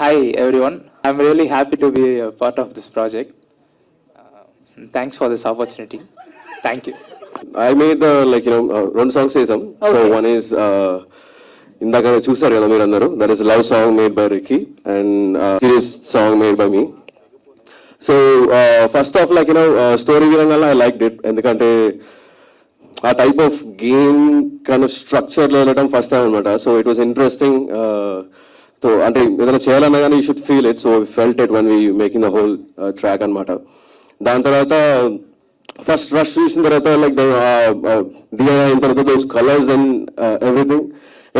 Hi everyone, I'm really happy to be a part of this project. Thanks for this opportunity. Thank you. I made రెండు songs చేసాం. So one is ఇందాక చూసారు కదా మీరు అందరూ, that is love song made by Ricky and serious song made by me. So first half story విధంగా I like it, ఎందుకంటే ఆ type of game kind of స్ట్రక్చర్లో వెళ్ళడం ఫస్ట్ టైం అనమాట. So it was interesting. So అంటే ఏదైనా చేయాలన్నా కానీ you should feel it. So felt it when we making the whole track అనమాట. దాని తర్వాత ఫస్ట్ రష్ చూసిన తర్వాత డిఐ అయిన తర్వాత దోస్ కలర్స్ అండ్ ఎవ్రీథింగ్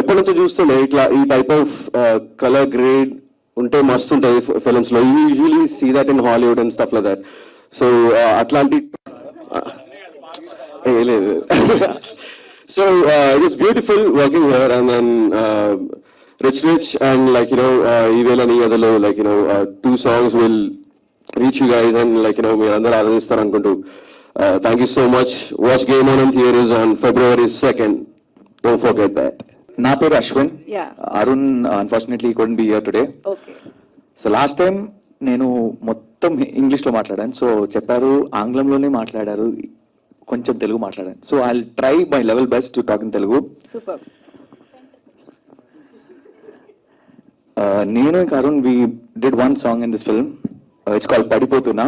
ఎప్పటి నుంచో చూస్తుండే ఇట్లా ఈ టైప్ ఆఫ్ కలర్ గ్రేడ్ ఉంటే మస్తు ఉంటుంది ఫిలిమ్స్ లో. Usually see that in Hollywood and stuff like that. So అట్లాంటి లేదు. So it is beautiful working here and then rich and ఈ వేళ నీ అదలో two songs will reach you guys and మీరు అందరూ ఆదరిస్తారు అనుకుంటూ. Thank you so much. Watch Game On in theaters on February 2nd. Don't forget that. నా పేరు Ashwin. Yeah. Arun unfortunately couldn't be here today. Okay. So last time నేను మొత్తం ఇంగ్లీష్లో మాట్లాడాను. సో చెప్పారు ఆంగ్లంలోనే మాట్లాడారు, కొంచెం తెలుగు మాట్లాడాను. So I try my level best to talk in Telugu. Super. నేను ఇంకా Arun we did one song in this film. It's called పడిపోతున్నా.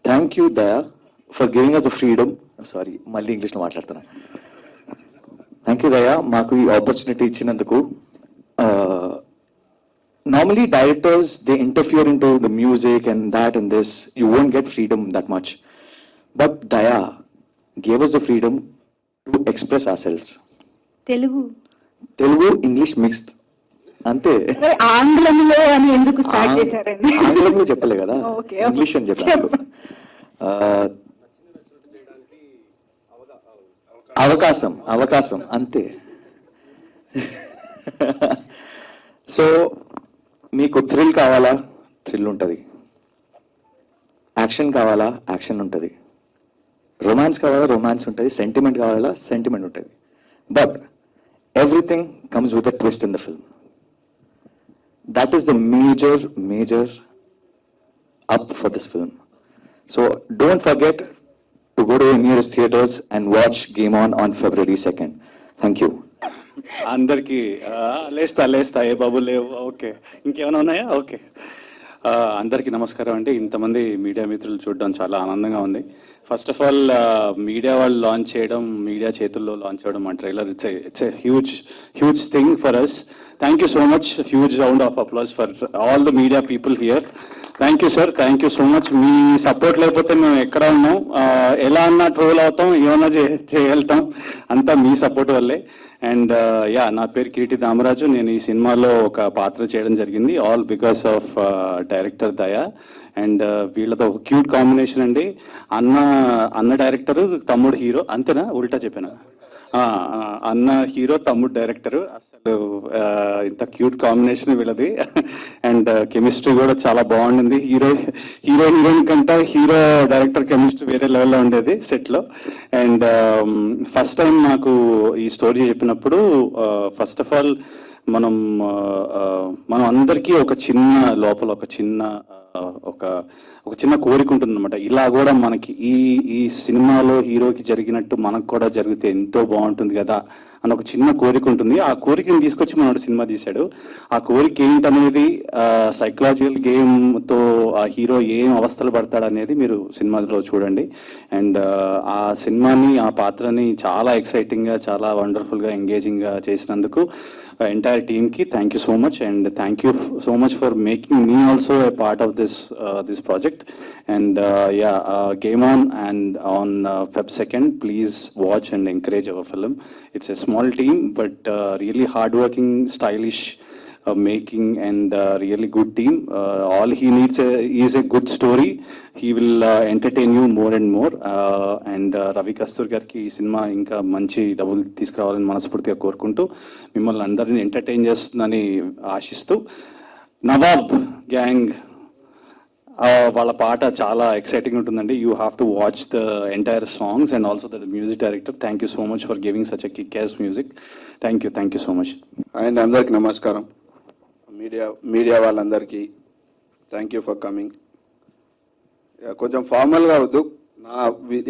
Thank you Daya for giving us the freedom. Sorry, మళ్ళీ ఇంగ్లీష్లో మాట్లాడుతున్నా. థ్యాంక్ యూ దయా మాకు ఈ ఆపర్చునిటీ ఇచ్చినందుకు. Normally directors they interfere in to the music and that and this, you won't get freedom that much. But Daya gave us the freedom to express our selves. Telugu English mixed అంతే. ఆంగ్లంలో అని ఎందుకు start చేశారండి? ఆంగ్లంలో చెప్పలే కదా, English అని చెప్పారు. అవకాశం అంతే. సో మీకు థ్రిల్ కావాలా, థ్రిల్ ఉంటుంది. యాక్షన్ కావాలా, యాక్షన్ ఉంటుంది. రొమాన్స్ కావాలా, రొమాన్స్ ఉంటుంది. సెంటిమెంట్ కావాలా, సెంటిమెంట్ ఉంటుంది. But everything comes with a twist in the film. That is the major up for this film. So don't forget to go to your nearest theaters and watch Game On February 2nd. Thank you. అందరికీ లేస్తా ఏ బాబు లేవు. Okay, ఇంకేమైనా ఉన్నాయా? Okay, అందరికీ నమస్కారం అండి. ఇంతమంది media మిత్రులు చూడడం చాలా ఆనందంగా ఉంది. ఫస్ట్ ఆఫ్ ఆల్ మీడియా వాళ్ళు లాంచ్ చేయడం, మీడియా చేతుల్లో లాంచ్ చేయడం మా trailer it's a huge thing for us. Thank you so much. Huge round of applause for all the media people here. Thank you sir, thank you so much. Me support లేకపోతే మేము ఎక్కడ ఉన్నాం, ఎలా అన్నా troll అవుతాం, ఏమన్నా చేయగలుగుతాం, అంతా మీ సపోర్ట్ వల్లే. అండ్ నా పేరు కిరీటి దామరాజు. నేను ఈ సినిమాలో ఒక పాత్ర చేయడం జరిగింది, ఆల్ బికాస్ ఆఫ్ డైరెక్టర్ దయా. అండ్ వీళ్ళతో ఒక క్యూట్ కాంబినేషన్ అండి. అన్న డైరెక్టరు, తమ్ముడు హీరో. అంతేనా? ఉల్టా చెప్పాను. అన్న హీరో, తమ్ముడు డైరెక్టరు. అసలు ఇంత క్యూట్ కాంబినేషన్ వీళ్ళది. అండ్ కెమిస్ట్రీ కూడా చాలా బాగుండింది. హీరోయిన్ కంటే హీరో డైరెక్టర్ కెమిస్ట్రీ వేరే లెవెల్లో ఉండేది సెట్లో. అండ్ ఫస్ట్ టైం నాకు ఈ స్టోరీ చెప్పినప్పుడు ఫస్ట్ ఆఫ్ ఆల్ మనం అందరికీ ఒక చిన్న లోపల ఒక చిన్న కోరిక ఉంటుంది అనమాట. ఇలా కూడా మనకి ఈ సినిమాలో హీరోకి జరిగినట్టు మనకు కూడా జరిగితే ఎంతో బాగుంటుంది కదా అని ఒక చిన్న కోరిక ఉంటుంది. ఆ కోరికని తీసుకొచ్చి మనోడు సినిమా తీశాడు. ఆ కోరిక ఏంటనేది, సైకలాజికల్ గేమ్తో ఆ హీరో ఏం అవస్థలు పడతాడు అనేది మీరు సినిమాలో చూడండి. అండ్ ఆ సినిమాని, ఆ పాత్రని చాలా ఎక్సైటింగ్గా, చాలా వండర్ఫుల్గా, ఎంగేజింగ్గా చేసినందుకు ఎంటైర్ టీమ్కి thank you so much. And thank you so much for making me also a part of this project. And Game On and on Feb 2nd, please watch and encourage our film. It's a small team but really hardworking, stylish making and really good team. All he needs is a good story. He will entertain you more and more. And Ravi Kastur garki ee cinema inka manchi double తీసుకురావాలని మనస్ఫూర్తిగా కోరుకుంటూ మిమ్మల్ని అందరిని entertain చేస్తుందని ఆశిస్తూ, Nawab gang వాళ్ళ పాట చాలా ఎక్సైటింగ్ ఉంటుందండి. You have to watch the entire songs and also the music director. Thank you so much for giving such a kick ass music. Thank you so much. And అందరికి నమస్కారం. Media వాళ్ళందరికీ thank you for coming. కొంచెం ఫార్మల్గా అవద్దు,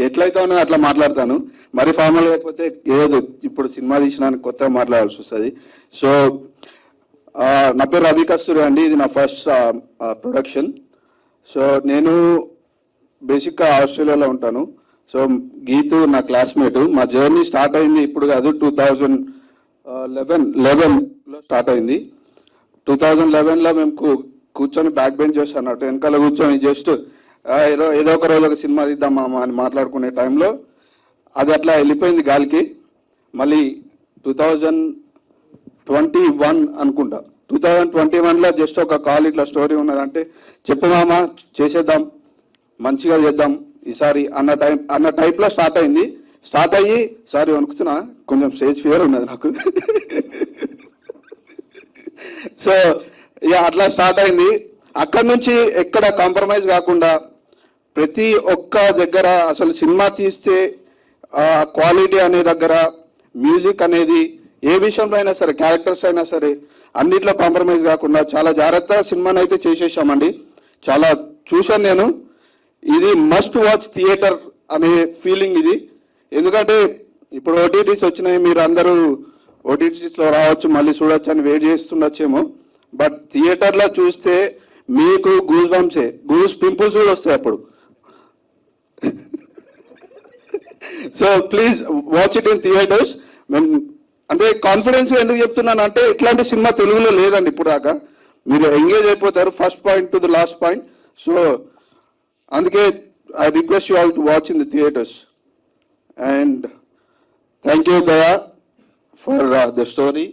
ఎట్లయితే ఉన్నా అట్లా మాట్లాడతాను. మరి formal అయిపోతే ఏదో ఇప్పుడు సినిమా తీసినానికి కొత్తగా మాట్లాడాల్సి వస్తుంది. సో నా పేరు రవి కస్తూరి అండి, ఇది నా ఫస్ట్ ప్రొడక్షన్. సో నేను బేసిక్గా ఆస్ట్రేలియాలో ఉంటాను. సో గీతు నా క్లాస్మేటు. మా జర్నీ స్టార్ట్ అయింది ఇప్పుడు కాదు, 2011లో స్టార్ట్ అయింది. 2011లో మేము కూర్చొని బ్యాక్ బెంచ్ చేస్తాను అన్నట్టు, వెనకాల కూర్చొని జస్ట్ ఏదో ఒక రోజు ఒక సినిమా తీద్దాం మామ అని మాట్లాడుకునే టైంలో అది అట్లా వెళ్ళిపోయింది గాలికి. మళ్ళీ 2021 అనుకుంటా, 2021లో జస్ట్ ఒక కాల్ ఇట్లా స్టోరీ ఉన్నదంటే చెప్పు మామ చేసేద్దాం, మంచిగా చేద్దాం ఈసారి అన్న టైప్లో స్టార్ట్ అయింది. స్టార్ట్ అయ్యి సారీ వణుకుతున్నా, కొంచెం స్టేజ్ ఫియర్ ఉన్నది నాకు. సో ఇక అట్లా స్టార్ట్ అయింది. అక్కడి నుంచి ఎక్కడ కాంప్రమైజ్ కాకుండా ప్రతి ఒక్క దగ్గర అసలు సినిమా తీస్తే క్వాలిటీ అనే దగ్గర, మ్యూజిక్ అనేది ఏ విషయంలో అయినా సరే, క్యారెక్టర్స్ అయినా సరే అన్నిట్లో కాంప్రమైజ్ కాకుండా చాలా జాగ్రత్తగా సినిమాని అయితే చేసేసామండి. చాలా చూశాను నేను. ఇది మస్ట్ వాచ్ థియేటర్ అనే ఫీలింగ్ ఇది. ఎందుకంటే ఇప్పుడు ఓటీటీస్ వచ్చినాయి, మీరు అందరూ ఓటీటీస్లో రావచ్చు, మళ్ళీ చూడొచ్చు అని వెయిట్ చేస్తుండొచ్చేమో. బట్ థియేటర్లో చూస్తే మీకు గూస్ పింపుల్స్ కూడా వస్తాయి అప్పుడు. So please watch it in theatres. అంటే కాన్ఫిడెన్స్ ఎందుకు చెప్తున్నాను అంటే, ఇట్లాంటి సినిమా తెలుగులో లేదండి ఇప్పుడు దాకా. మీరు ఎంగేజ్ అయిపోతారు first point to the last point. So అందుకే I request you all to watch in the theatres. And thank you Daya for the story.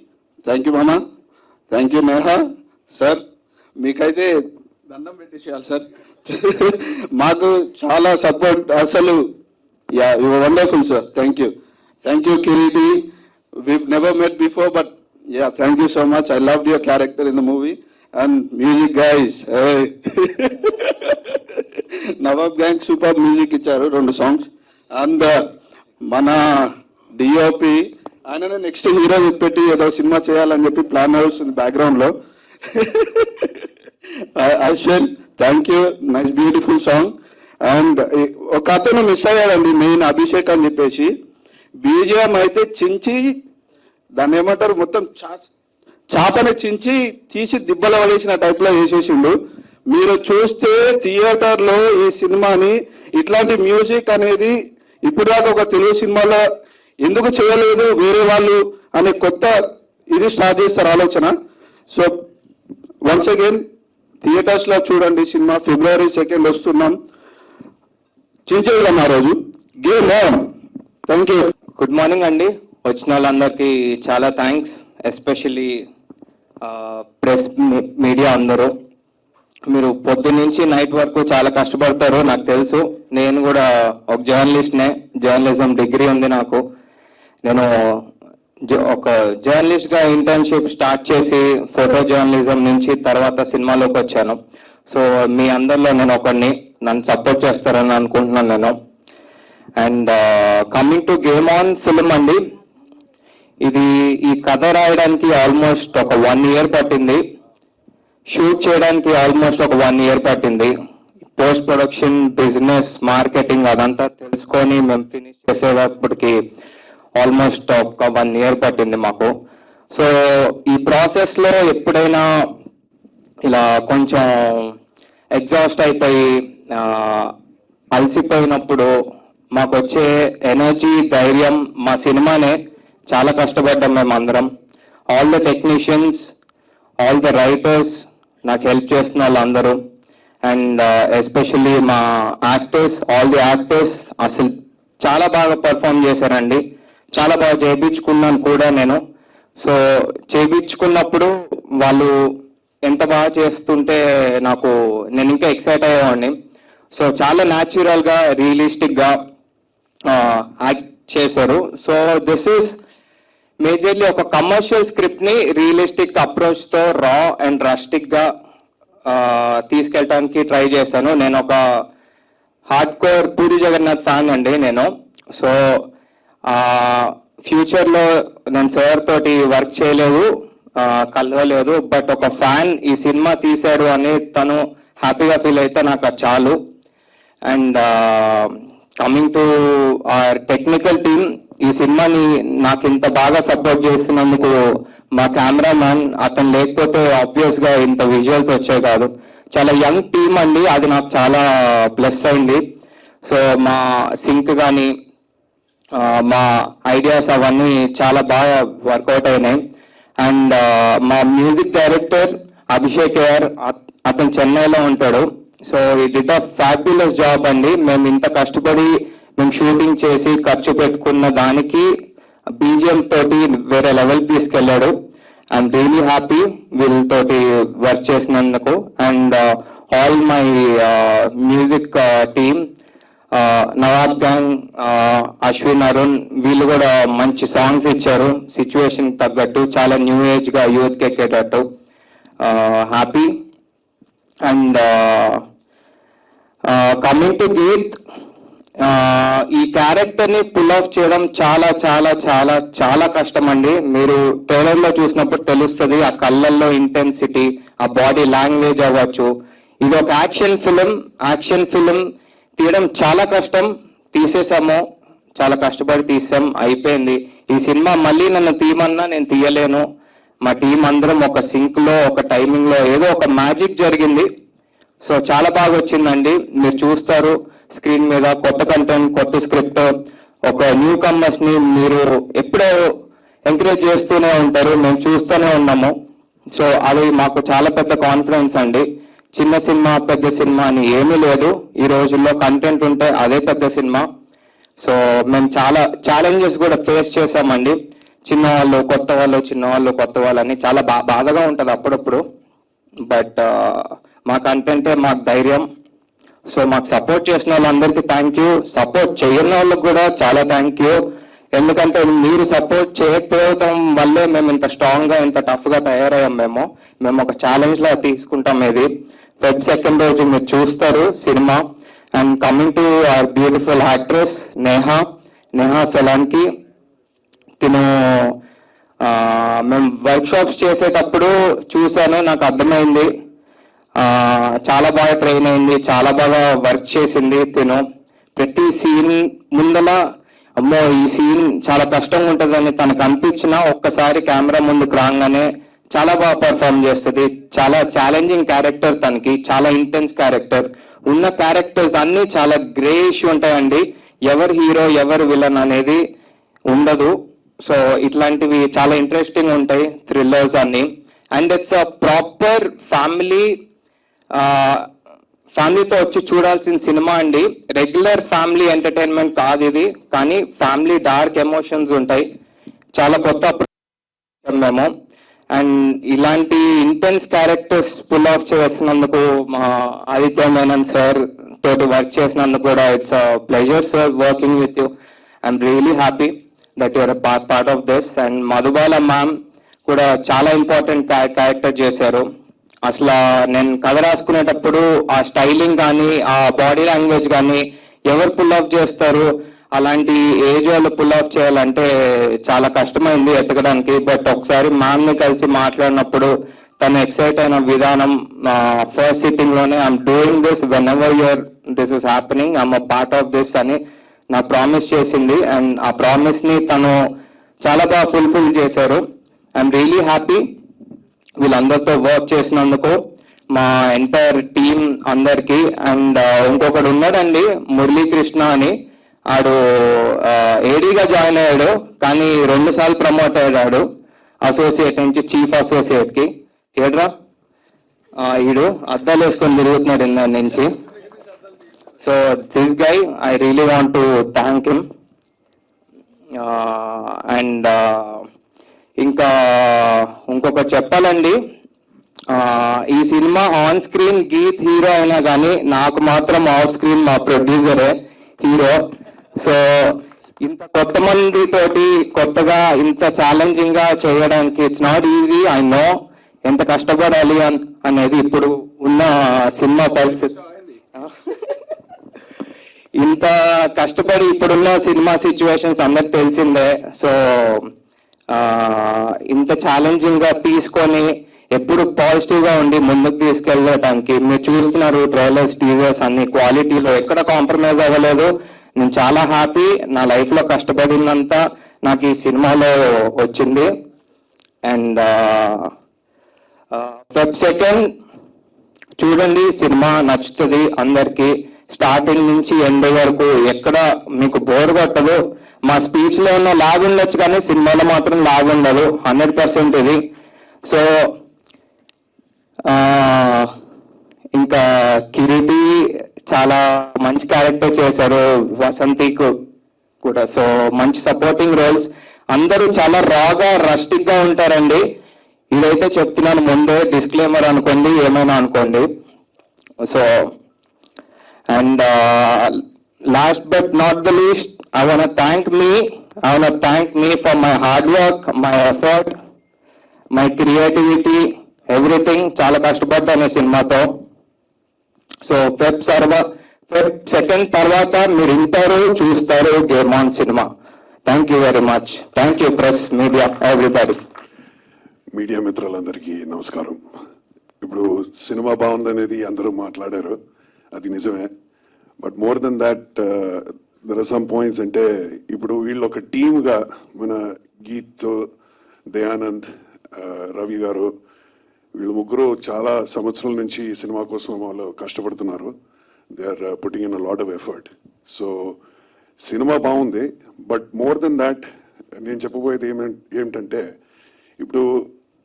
Thank you మామా, థ్యాంక్ యూ నేహా సార్. మీకైతే దండం పెట్టేసేయాలి సార్. మాకు చాలా సపోర్ట్ అసలు. Yeah you are wonderful sir. Thank you Kireeti. we've never met before, but yeah, thank you so much. I loved your character in the movie. And music guys, hey. Nawab Gang super music icharu, 2 songs. And mana DOP ayana next hero petti edo cinema cheyalani cheppi plan avustundi background lo. I said thank you, nice beautiful song. And oka athanu miss ayyadandi main Abhishek అని చెప్పేసి. BGM అయితే చించి దాన్ని ఏమంటారు, మొత్తం చాపని చించి తీసి దిబ్బలో పడేసిన టైప్లో వేసేసిండు. మీరు చూస్తే థియేటర్లో ఈ సినిమాని ఇట్లాంటి మ్యూజిక్ అనేది ఇప్పుడు దాకా ఒక తెలుగు సినిమాలో ఎందుకు చేయలేదు వేరే వాళ్ళు అనే కొత్త ఇది స్టార్ట్ చేస్తారు ఆలోచన. సో వన్స్ అగైన్ థియేటర్స్లో చూడండి సినిమా. February 2 వస్తున్నాం. చించేద్దాం ఆ రోజు. Game on. Thank you. Good morning అండి. వచ్చిన వాళ్ళందరికీ చాలా థ్యాంక్స్, ఎస్పెషల్లీ ప్రెస్ మీడియా అందరూ. మీరు పొద్దున్నుంచి నైట్ వరకు చాలా కష్టపడతారు నాకు తెలుసు. నేను కూడా ఒక జర్నలిస్ట్నే, జర్నలిజం డిగ్రీ ఉంది నాకు. నేను ఒక జర్నలిస్ట్గా ఇంటర్న్షిప్ స్టార్ట్ చేసి ఫోటో జర్నలిజం నుంచి తర్వాత సినిమాలోకి వచ్చాను. సో మీ అందరిలో నేను ఒకరిని, నన్ను సపోర్ట్ చేస్తారని అనుకుంటున్నాను నేను. And coming to game on film అండి, ఈ కథ రాయడానికి ఆల్మోస్ట్ ఒక 1 year పట్టింది. షూట్ చేయడానికి ఆల్మోస్ట్ ఒక 1 year పట్టింది. పోస్ట్ ప్రొడక్షన్, బిజినెస్, మార్కెటింగ్ అదంతా తెలుసుకొని మేము ఫినిష్ చేసేటప్పటికి ఆల్మోస్ట్ ఒక 1 year పట్టింది మాకు. సో ఈ ప్రాసెస్లో ఎప్పుడైనా ఇలా కొంచెం ఎగ్జాస్ట్ అయిపోయి అలసిపోయినప్పుడు మాకు వచ్చే ఎనర్జీ, ధైర్యం మా సినిమానే. చాలా కష్టపడ్డాం మేము అందరం. All the technicians, all the writers, నాకు హెల్ప్ చేస్తున్న వాళ్ళందరూ. అండ్ ఎస్పెషల్లీ మా యాక్టర్స్, ఆల్ ది యాక్టర్స్ అసలు చాలా బాగా పర్ఫామ్ చేశారండి. చాలా బాగా చేయించుకున్నాను కూడా నేను. సో చేయించుకున్నప్పుడు వాళ్ళు ఎంత బాగా చేస్తుంటే నేను ఇంకా ఎక్సైట్ అయ్యేవాడిని. సో చాలా న్యాచురల్గా, రియలిస్టిక్గా యాక్ట్ చేశారు. సో దిస్ ఈస్ మేజర్లీ ఒక కమర్షియల్ స్క్రిప్ట్ని రియలిస్టిక్ అప్రోచ్తో రా అండ్ రస్టిక్గా తీసుకెళ్ళడానికి ట్రై చేశాను. నేను ఒక hard core Puri Jagannath fan అండి నేను. సో ఫ్యూచర్లో నేను సార్ తోటి వర్క్ చేయలేదు, కలవలేదు. బట్ ఒక ఫ్యాన్ ఈ సినిమా తీశాడు అని తను హ్యాపీగా ఫీల్ అయితే నాకు అది చాలు. And coming to our technical team, ఈ సినిమాని నాకు ఇంత బాగా సపోర్ట్ చేస్తున్నందుకు మా కెమెరామ్యాన్, అతను లేకపోతే ఆబ్వియస్ గా ఇంత విజువల్స్ వచ్చాయి కాదు. చాలా యంగ్ టీమ్ అండి, అది నాకు చాలా ప్లస్ అయింది. సో మా సింక్ కానీ మా ఐడియాస్ అవన్నీ చాలా బాగా వర్కౌట్ అయినాయి. అండ్ మా మ్యూజిక్ డైరెక్టర్ అభిషేక్ గారు, అతను చెన్నైలో ఉంటాడు. సో ఈ డిడ్ అ ఫ్యాబ్యులస్ జాబ్ అండి. మేము ఇంత కష్టపడి మేము షూటింగ్ చేసి ఖర్చు పెట్టుకున్న దానికి బీజిఎం తోటి వేరే లెవెల్ తీసుకెళ్ళాడు. ఐఎమ్ రియలీ హ్యాపీ వీళ్ళతోటి వర్క్ చేసినందుకు. And all my music team, Nawab gang, Ashwin, Arun, వీళ్ళు కూడా మంచి సాంగ్స్ ఇచ్చారు సిచ్యువేషన్ తగ్గట్టు, చాలా న్యూ ఏజ్ గా యూత్ కి ఎక్కేటట్టు. Happy. And coming to Geeth, ఈ క్యారెక్టర్ ని పుల్ ఆఫ్ చేయడం చాలా చాలా చాలా చాలా కష్టం అండి. మీరు ట్రైలర్ లో చూసినప్పుడు తెలుస్తుంది ఆ కళ్ళల్లో ఇంటెన్సిటీ, ఆ బాడీ లాంగ్వేజ్ అవ్వచ్చు. ఇది ఒక యాక్షన్ ఫిలిం తీయడం చాలా కష్టం. తీసేసాము, చాలా కష్టపడి తీసాం, అయిపోయింది. ఈ సినిమా మళ్ళీ నన్ను తీయమన్నా నేను తీయలేను. మా టీం అందరం ఒక సింక్ లో, ఒక టైమింగ్ లో ఏదో ఒక మ్యాజిక్ జరిగింది. సో చాలా బాగా వచ్చిందండి. మీరు చూస్తారు స్క్రీన్ మీద కొత్త కంటెంట్, కొత్త స్క్రిప్ట్, ఒక న్యూ కమర్స్ ని మీరు ఎప్పుడో ఎంకరేజ్ చేస్తూనే ఉంటారు, మేము చూస్తూనే ఉన్నాము. సో అది మాకు చాలా పెద్ద కాన్ఫిడెన్స్ అండి. చిన్న సినిమా పెద్ద సినిమా అని ఏమీ లేదు. ఈ రోజుల్లో కంటెంట్ ఉంటే అదే పెద్ద సినిమా. సో మేము చాలా ఛాలెంజెస్ కూడా ఫేస్ చేసామండి. చిన్నవాళ్ళు కొత్త వాళ్ళు, చిన్నవాళ్ళు కొత్త వాళ్ళు అని చాలా బాధగా ఉంటుంది అప్పుడప్పుడు. బట్ మా కంటెంటే మాకు ధైర్యం. సో మాకు సపోర్ట్ చేసిన వాళ్ళందరికీ థ్యాంక్ యూ. సపోర్ట్ చేయని వాళ్ళకి కూడా చాలా థ్యాంక్ యూ. ఎందుకంటే మీరు సపోర్ట్ చేయకపోవడం వల్లే మేము ఇంత స్ట్రాంగ్ గా, ఇంత టఫ్ గా తయారయ్యాం. మేము ఒక ఛాలెంజ్ లా తీసుకుంటాం. ఇది Feb 2nd రోజు మీరు చూస్తారు cinema. And coming to our beautiful actress Neha Solanki, తిను మేము వర్క్ షాప్స్ చేసేటప్పుడు చూశాను, నాకు అర్థమైంది. చాలా బాగా ట్రైన్ అయింది, చాలా బాగా వర్క్ చేసింది. తిను ప్రతి సీన్ ముందల అమ్మో ఈ సీన్ చాలా కష్టంగా ఉంటుందని తనకు అనిపించినా ఒక్కసారి కెమెరా ముందుకు రాగానే చాలా బాగా పర్ఫామ్ చేస్తుంది. చాలా ఛాలెంజింగ్ క్యారెక్టర్ తనకి, చాలా ఇంటెన్స్ క్యారెక్టర్. ఉన్న క్యారెక్టర్స్ అన్ని చాలా గ్రేష్ ఉంటాయండి. ఎవరు హీరో ఎవరు విలన్ అనేది ఉండదు. సో ఇట్లాంటివి చాలా ఇంట్రెస్టింగ్ ఉంటాయి, థ్రిల్లర్స్ అన్ని. అండ్ ఇట్స్ అ ప్రాపర్ ఫ్యామిలీతో వచ్చి చూడాల్సిన సినిమా అండి. రెగ్యులర్ ఫ్యామిలీ ఎంటర్టైన్మెంట్ కాదు ఇది, కానీ ఫ్యామిలీ డార్క్ ఎమోషన్స్ ఉంటాయి. చాలా కొత్త మేము. అండ్ ఇలాంటి ఇంటెన్స్ క్యారెక్టర్స్ పుల్ ఆఫ్ చేసినందుకు మా ఆదిత్య మేనన్ సార్ తోటి వర్క్ చేసినందుకు కూడా it's a pleasure sir working with you. I'm really happy that your part of this. And Madhubala ma'am కూడా చాలా ఇంపార్టెంట్ క్యారెక్టర్ చేశారు. అసలు నేను కథ రాసుకునేటప్పుడు ఆ స్టైలింగ్ కానీ, ఆ బాడీ లాంగ్వేజ్ కానీ ఎవరు పుల్ ఆఫ్ చేస్తారు, అలాంటి ఏజ్ వాళ్ళు పుల్ ఆఫ్ చేయాలంటే చాలా కష్టమైంది ఎతకడానికి. బట్ ఒకసారి మ్యామ్ ని కలిసి మాట్లాడినప్పుడు తను ఎక్సైట్ అయిన విధానం, ఫస్ట్ సిట్టింగ్ లోనే I'm doing this when ever this is happening, I'm a part of this అని నా ప్రామిస్ చేసింది. అండ్ ఆ ప్రామిస్ ని తను చాలా బాగా ఫుల్ఫిల్ చేశారు. ఐఎమ్ రియలీ హ్యాపీ వీళ్ళందరితో వర్క్ చేసినందుకు, మా ఎంటైర్ టీమ్ అందరికి. అండ్ ఇంకొకడు ఉన్నాడండి మురళీకృష్ణ అని, ఆడు ఏడీగా జాయిన్ అయ్యాడు, కానీ 2 సార్లు ప్రమోట్ అయ్యాడు అసోసియేట్ నుంచి చీఫ్ అసోసియేట్ కి. ఏడ్రా ఈడు అద్దాలు వేసుకొని తిరుగుతున్నాడు ఇందా నుంచి. So this guy I really want to thank him. And ఇంకా ఇంకొకటి చెప్పాలండి, ఈ cinema on screen Geeth hero అయినా కానీ నాకు మాత్రం ఆఫ్ స్క్రీన్ మా ప్రొడ్యూసరే హీరో. సో ఇంత కొత్త మందితోటి కొత్తగా ఇంత ఛాలెంజింగ్ గా చేయడానికి it's not easy. I know ఎంత కష్టపడాలి అనేది ఇప్పుడు ఉన్న సినిమా పరిస్థితి. ఇంత కష్టపడి ఇప్పుడున్న సినిమా సిచ్యువేషన్స్ అందరికి తెలిసిందే. సో ఇంత ఛాలెంజింగ్గా తీసుకొని ఎప్పుడు పాజిటివ్గా ఉండి ముందుకు తీసుకెళ్ళడానికి మీరు చూస్తున్నారు ట్రైలర్స్ టీజర్స్ అన్ని క్వాలిటీలో ఎక్కడ కాంప్రమైజ్ అవ్వలేదు. నేను చాలా హ్యాపీ. నా లైఫ్లో కష్టపడిందంతా నాకు ఈ సినిమాలో వచ్చింది. అండ్ ఫెబ్ 2 చూడండి, సినిమా నచ్చుతుంది అందరికీ. స్టార్టింగ్ నుంచి ఎండ్ వరకు ఎక్కడ మీకు బోర్ కొట్టదు. మా స్పీచ్లో ఉన్న లాగ్ ఉండొచ్చు కానీ సినిమాలో మాత్రం లాగ్ ఉండదు. 100% ఇది. సో ఇంకా కిరీటి చాలా మంచి క్యారెక్టర్ చేశారు, వసంతి కూడా. సో మంచి సపోర్టింగ్ రోల్స్. అందరూ చాలా రాగా రస్టిక్గా ఉంటారండి. ఇదైతే చెప్తున్నాను ముందే, డిస్క్లైమర్ అనుకోండి, ఏమైనా అనుకోండి. So and last but not the least, I want to thank me for my hard work, my effort, my creativity, everything. చాలా కష్టపడ్డాను సినిమాతో. సో ఫెబ్ 2 తర్వాత మీరు వింటారు, చూస్తారు game on cinema. Thank you very much. Thank you press, media, everybody. Media మిత్రులందరికీ నమస్కారం. ఇప్పుడు సినిమా బాగుందనేది అందరూ మాట్లాడారు, అది నిజమే. But more than that there are some points. అంటే ఇప్పుడు వీళ్ళు ఒక టీమ్గా మన గీత్, దయానంద్, రవి గారు, వీళ్ళు ముగ్గురు చాలా సంవత్సరాల నుంచి ఈ సినిమా కోసం వాళ్ళు కష్టపడుతున్నారు. They are putting in a lot of effort. So cinema బాగుంది. బట్ మోర్ దెన్ దాట్ నేను చెప్పబోయేది ఏమిటంటే, ఇప్పుడు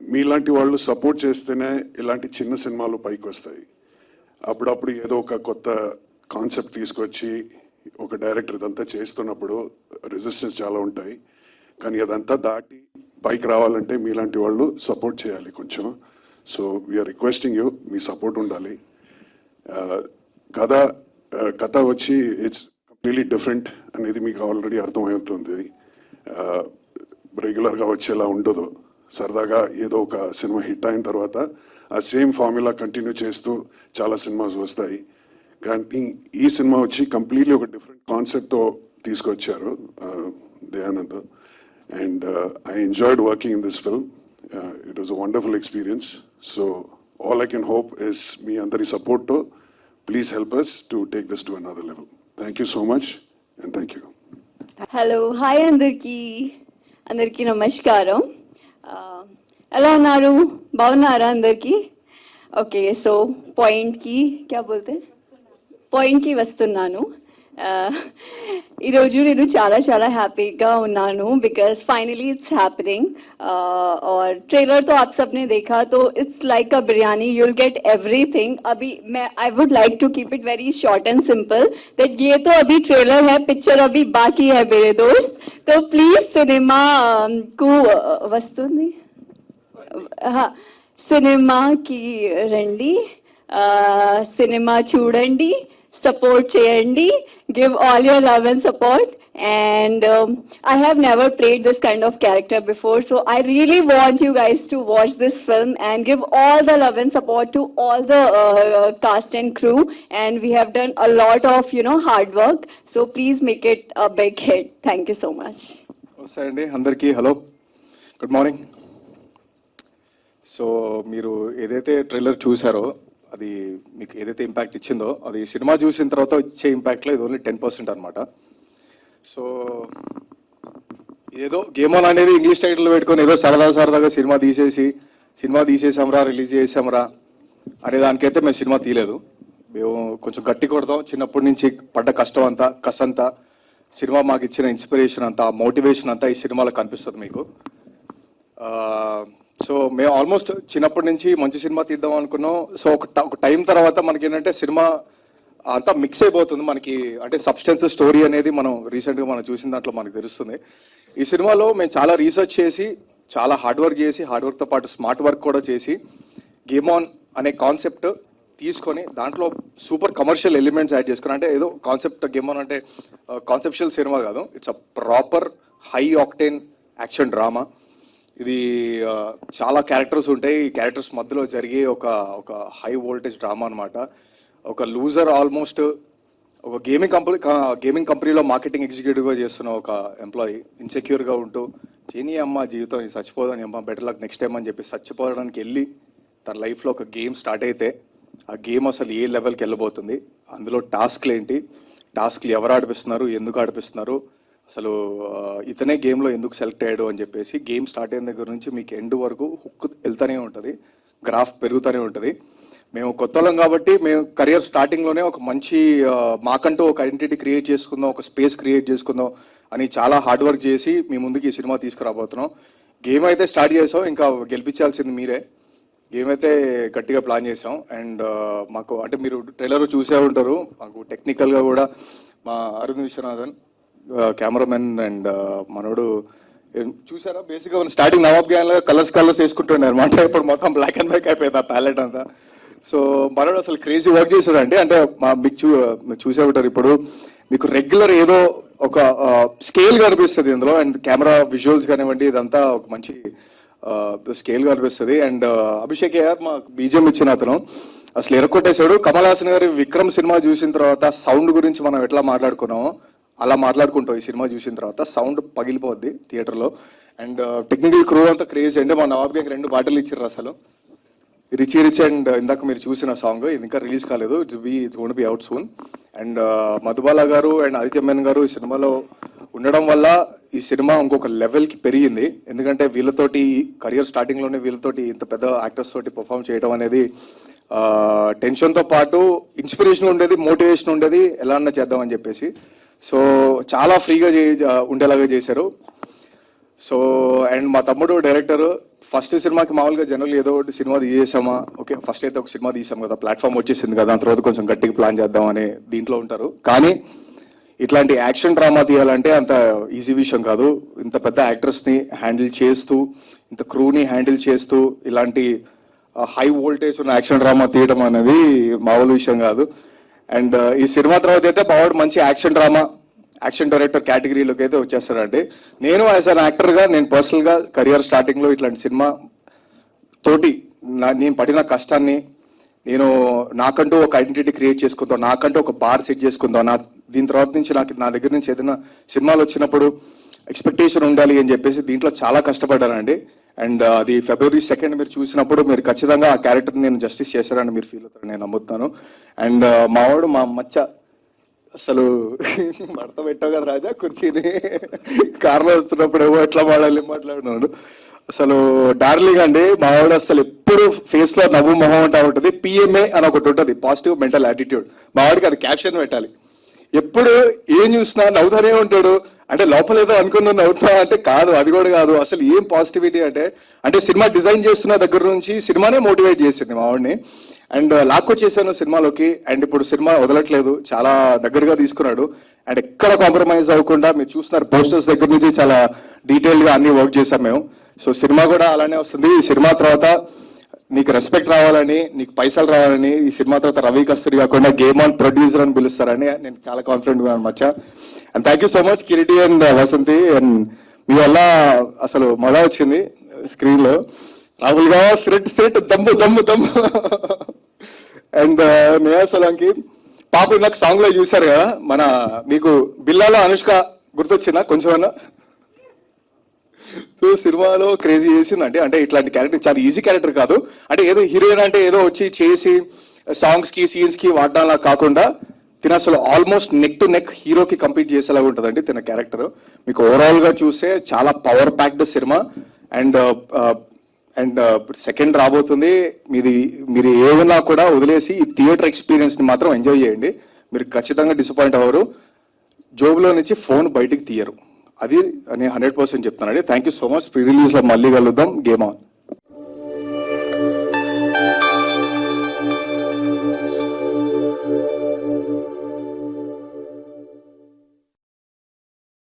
మీలాంటి వాళ్ళు సపోర్ట్ చేస్తేనే ఇలాంటి చిన్న సినిమాలు పైకి వస్తాయి. అప్పుడప్పుడు ఏదో ఒక కొత్త కాన్సెప్ట్ తీసుకొచ్చి ఒక డైరెక్టర్ ఇదంతా చేస్తున్నప్పుడు రెసిస్టెన్స్ చాలా ఉంటాయి. కానీ అదంతా దాటి పైకి రావాలంటే మీలాంటి వాళ్ళు సపోర్ట్ చేయాలి కొంచెం. సో వీఆర్ రిక్వెస్టింగ్ యూ, మీ సపోర్ట్ ఉండాలి. కథ వచ్చి ఇట్స్ కంప్లీట్లీ డిఫరెంట్ అనేది మీకు ఆల్రెడీ అర్థమవుతుంది. రెగ్యులర్గా వచ్చేలా ఉండదు. సరదాగా ఏదో ఒక సినిమా హిట్ అయిన తర్వాత ఆ సేమ్ ఫార్ములా కంటిన్యూ చేస్తూ చాలా సినిమాస్ వస్తాయి. కానీ ఈ సినిమా వచ్చి కంప్లీట్లీ ఒక డిఫరెంట్ కాన్సెప్ట్తో తీసుకొచ్చారు Dayanand. And I enjoyed working in this film. It was a wonderful experience. So all I can hope is మీ అందరి సపోర్ట్తో please help us to take this to another level. Thank you so much and thank you. Hello, hi అందరికీ నమస్కారం. ఎలా ఉన్నారు? బాగున్నారా అందరికీ? Okay, so పాయింట్కి వస్తున్నాను. ఈరోజు నేను చాలా హ్యాపీగా ఉన్నాను बिकॉज फाइनली इट्स हैपनिंग. और ट्रेलर तो आप सबने देखा, तो it's like a biryani, you'll get everything. अभी मैं I would like to keep it very short and simple that ये तो अभी ट्रेलर है, पिक्चर अभी बाकी है मेरे दोस्त. तो प्लीज सिनेमा को वस्तुंदी సినిమాకి రండి, సినిమా చూడండి, సపోర్ట్ చేయండి, give all your love and support. And I have never played this kind of character before, so I really want you guys to watch this film and give all the love and support to all the cast and crew. And we have done a lot of hard work, so please make it a big hit. Thank you so much. నమస్తే అండి అందరికీ. Hello, good morning. So మీరు ఏదైతే trailer చూసారో అది మీకు ఏదైతే impact ఇచ్చిందో అది సినిమా చూసిన తర్వాత ఇచ్చే ఇంపాక్ట్లో ఇది ఓన్లీ 10% అనమాట. సో ఏదో గేమ్ ఆన్ అనేది ఇంగ్లీష్ టైటిల్ పెట్టుకొని ఏదో సరదాగా సినిమా తీసేసాంరా, రిలీజ్ చేసాంరా అనే దానికైతే మేము సినిమా తీయలేదు. మేము కొంచెం గట్టి కొడతాం. చిన్నప్పటి నుంచి పడ్డ కష్టం అంతా, కసంతా, సినిమా మాకు ఇచ్చిన ఇన్స్పిరేషన్ అంతా, మోటివేషన్ అంతా ఈ సినిమాలో కనిపిస్తుంది మీకు. సో మేము ఆల్మోస్ట్ చిన్నప్పటి నుంచి మంచి సినిమా తీద్దాం అనుకున్నాం. సో ఒక టైం తర్వాత మనకి ఏంటంటే సినిమా అంతా మిక్స్ అయిపోతుంది మనకి. అంటే సబ్స్టెన్స్, స్టోరీ అనేది మనం రీసెంట్గా మనం చూసిన దాంట్లో మనకు తెలుస్తుంది. ఈ సినిమాలో మేము చాలా రీసెర్చ్ చేసి, చాలా హార్డ్ వర్క్తో పాటు స్మార్ట్ వర్క్ కూడా చేసి గేమ్ ఆన్ అనే కాన్సెప్ట్ తీసుకొని దాంట్లో సూపర్ కమర్షియల్ ఎలిమెంట్స్ యాడ్ చేసుకుని, అంటే ఏదో కాన్సెప్ట్ గేమ్ ఆన్ అంటే కాన్సెప్షువల్ సినిమా కాదు, it's a proper high octane action drama. ఇది చాలా క్యారెక్టర్స్ ఉంటాయి. ఈ క్యారెక్టర్స్ మధ్యలో జరిగే ఒక హై వోల్టేజ్ డ్రామా అనమాట. ఒక లూజర్ ఆల్మోస్ట్ ఒక గేమింగ్ కంపెనీలో మార్కెటింగ్ ఎగ్జిక్యూటివ్గా చేస్తున్న ఒక ఎంప్లాయీ ఇన్సెక్యూర్గా ఉంటూ చేయని అమ్మ జీవితం ఇది చచ్చిపోదని అమ్మ బెటర్ లక్ నెక్స్ట్ టైం అని చెప్పి చచ్చిపోవడానికి వెళ్ళి తన లైఫ్లో ఒక గేమ్ స్టార్ట్ అయితే ఆ గేమ్ అసలు ఏ లెవెల్కి వెళ్ళబోతుంది, అందులో టాస్క్లు ఏంటి, టాస్క్లు ఎవరు ఆడిపిస్తున్నారు, ఎందుకు ఆడిపిస్తున్నారు, అసలు ఇతనే గేమ్లో ఎందుకు సెలెక్ట్ అయ్యాడు అని చెప్పేసి గేమ్ స్టార్ట్ అయిన దగ్గర నుంచి మీకు ఎండ్ వరకు హుక్ వెళ్తూనే ఉంటుంది, గ్రాఫ్ పెరుగుతూనే ఉంటుంది. మేము కొత్తలం కాబట్టి మేము కెరియర్ స్టార్టింగ్లోనే ఒక మంచి మాకంటూ ఒక ఐడెంటిటీ క్రియేట్ చేసుకుందాం, ఒక స్పేస్ క్రియేట్ చేసుకుందాం అని చాలా హార్డ్ వర్క్ చేసి మీ ముందుకి ఈ సినిమా తీసుకురాబోతున్నాం. గేమ్ అయితే స్టార్ట్ చేసాం, ఇంకా గెలిపించాల్సింది మీరే. గేమ్ అయితే గట్టిగా ప్లాన్ చేసాం. అండ్ మాకు అంటే మీరు ట్రైలర్ చూసే ఉంటారు, మాకు టెక్నికల్గా కూడా మా అరుణ్ విశ్వనాథన్ కెమెరామెన్ అండ్ మనోడు చూసారా, బేసిక్గా స్టార్టింగ్ నవాబ్ గ్యాంగ్లో కలర్స్ వేసుకుంటున్నారు అనమాట. ఇప్పుడు మొత్తం బ్లాక్ అండ్ వైట్ అయిపోయింది ఆ ప్యాలెట్ అంతా. సో మనోడు అసలు క్రేజీ వర్క్ చేశాడండి. అంటే మీకు చూసే ఉంటారు, ఇప్పుడు మీకు రెగ్యులర్ ఏదో ఒక స్కేల్ కనిపిస్తుంది ఇందులో, అండ్ కెమెరా విజువల్స్ కానివ్వండి ఇదంతా ఒక మంచి స్కేల్ కనిపిస్తుంది. అండ్ అభిషేక్ గారు మా బీజిఎం ఇచ్చిన అతను అసలు ఎరకొట్టేశాడు. కమల్ హాసన్ గారి విక్రమ్ సినిమా చూసిన తర్వాత సౌండ్ గురించి మనం ఎట్లా మాట్లాడుకున్నామో అలా మాట్లాడుకుంటాం. ఈ సినిమా చూసిన తర్వాత సౌండ్ పగిలిపోద్ది థియేటర్లో. అండ్ టెక్నికల్ క్రూ అంతా క్రేజ్ అండి. మా నవాబ్ గారికి 2 పాటలు ఇచ్చారు అసలు, రిచ్ అండ్ ఇందాక మీరు చూసిన సాంగ్, ఇది ఇంకా రిలీజ్ కాలేదు, it's gonna be out soon. And Madhubala garu and Aditya Menon గారు ఈ సినిమాలో ఉండడం వల్ల ఈ సినిమా ఇంకొక లెవెల్కి పెరిగింది. ఎందుకంటే వీళ్ళతోటి కెరియర్ స్టార్టింగ్లోనే వీళ్ళతోటి ఇంత పెద్ద యాక్టర్స్ తోటి పర్ఫామ్ చేయడం అనేది టెన్షన్తో పాటు ఇన్స్పిరేషన్ ఉండేది, మోటివేషన్ ఉండేది, ఎలా అన్నా చేద్దామని చెప్పేసి. సో చాలా ఫ్రీగా ఉండేలాగా చేశారు. సో అండ్ మా తమ్ముడు డైరెక్టర్ ఫస్ట్ సినిమాకి మామూలుగా జనరల్ ఏదో ఒకటి సినిమా తీసేసామా, ఓకే ఫస్ట్ అయితే ఒక సినిమా తీసాం కదా, ప్లాట్ఫామ్ వచ్చేసింది కదా, దాని తర్వాత కొంచెం గట్టిగా ప్లాన్ చేద్దాం అనే దీంట్లో ఉంటారు. కానీ ఇట్లాంటి యాక్షన్ డ్రామా తీయాలంటే అంత ఈజీ విషయం కాదు. ఇంత పెద్ద యాక్టర్స్ని హ్యాండిల్ చేస్తూ, ఇంత క్రూని హ్యాండిల్ చేస్తూ ఇలాంటి హై వోల్టేజ్ ఉన్న యాక్షన్ డ్రామా తీయడం అనేది మామూలు విషయం కాదు. అండ్ ఈ సినిమా తర్వాత అయితే బాగా మంచి యాక్షన్ డ్రామా యాక్షన్ డైరెక్టర్ కేటగిరీలోకి అయితే వచ్చేస్తారండి. నేను యాజ్ అన్ యాక్టర్గా నేను పర్సనల్గా కెరియర్ స్టార్టింగ్లో ఇట్లాంటి సినిమా తోటి నేను పడిన కష్టాన్ని నేను నాకంటూ ఒక ఐడెంటిటీ క్రియేట్ చేసుకుందాం, నాకంటూ ఒక బార్ సెట్ చేసుకుందాం, దీని తర్వాత నుంచి నా దగ్గర నుంచి ఏదైనా సినిమాలు వచ్చినప్పుడు ఎక్స్పెక్టేషన్ ఉండాలి అని చెప్పేసి దీంట్లో చాలా కష్టపడ్డానండి. అండ్ అది February 2nd మీరు చూసినప్పుడు మీరు ఖచ్చితంగా ఆ క్యారెక్టర్ని నేను జస్టిస్ చేశారని మీరు ఫీల్ అవుతారు, నేను నమ్ముతాను. అండ్ మావాడు మా మచ్చ అసలు మడత పెట్టావు కదా రాజా కుర్చీని, కార్లో వస్తున్నప్పుడు ఏమో ఎట్లా మాట్లాడినాడు అసలు డార్లింగ్ అండి. మావాడు అసలు ఎప్పుడు ఫేస్ లో నవ్వు మొహం అంటా ఉంటుంది. PMA అని ఒకటి ఉంటుంది, పాజిటివ్ మెంటల్ యాటిట్యూడ్. మావాడికి అది క్యాప్షన్ పెట్టాలి. ఎప్పుడు ఏం చూసినా నవ్వుతానే ఉంటాడు. అంటే లోపల ఏదో అనుకున్నా నవ్వుతా అంటే కాదు, అది కూడా కాదు. అసలు ఏం పాజిటివిటీ అంటే సినిమా డిజైన్ చేస్తున్న దగ్గర నుంచి సినిమానే మోటివేట్ చేసింది మావాడిని. అండ్ లాక్కొచ్చేసాను సినిమాలోకి. అండ్ ఇప్పుడు సినిమా వదలట్లేదు, చాలా దగ్గరగా తీసుకున్నాడు. అండ్ ఎక్కడ కాంప్రమైజ్ అవ్వకుండా మీరు చూస్తున్నారు, పోస్టర్స్ దగ్గర నుంచి చాలా డీటెయిల్గా అన్ని వర్క్ చేసాం మేము. సో సినిమా కూడా అలానే వస్తుంది. ఈ సినిమా తర్వాత నీకు రెస్పెక్ట్ రావాలని, నీకు పైసలు రావాలని, ఈ సినిమా తర్వాత రవి కస్తూరి కాకుండా గేమ్ ఆన్ ప్రొడ్యూసర్ అని పిలుస్తారని నేను చాలా కాన్ఫిడెంట్గా ఉన్నాను మచ్చా. And thank you so much Kireeti and Vasanthi. And మీ వల్ల అసలు మజా వచ్చింది స్క్రీన్లో. రాహుల్గా సిరెట్ దమ్ము అండ్ నేహా సోలంకి పాప నాకు సాంగ్లో చూశారు కదా, మన మీకు బిల్లాలో అనుష్క గుర్తొచ్చిందా కొంచెమన్నా? సో సినిమాలో క్రేజీ చేసిందండి. అంటే ఇట్లాంటి క్యారెక్టర్ చాలా ఈజీ క్యారెక్టర్ కాదు. అంటే ఏదో హీరోయిన్ అంటే ఏదో వచ్చి చేసి సాంగ్స్కి సీన్స్కి వాడడంలా కాకుండా తిన అసలు ఆల్మోస్ట్ నెక్ టు నెక్ హీరోకి కంపీట్ చేసేలాగా ఉంటుందండి తిన క్యారెక్టర్. మీకు ఓవరాల్గా చూస్తే చాలా power packed cinema. And second రాబోతుంది. మీరు ఏమన్నా కూడా వదిలేసి ఈ థియేటర్ ఎక్స్పీరియన్స్ని మాత్రం ఎంజాయ్ చేయండి. మీరు ఖచ్చితంగా డిసప్పాయింట్ అవ్వరు. జోబులో నుంచి ఫోన్ బయటికి తీయరు, అది నేను 100% చెప్తానండి. Thank you so much. Pre రిలీజ్లో మళ్ళీ కలుద్దాం. Game on.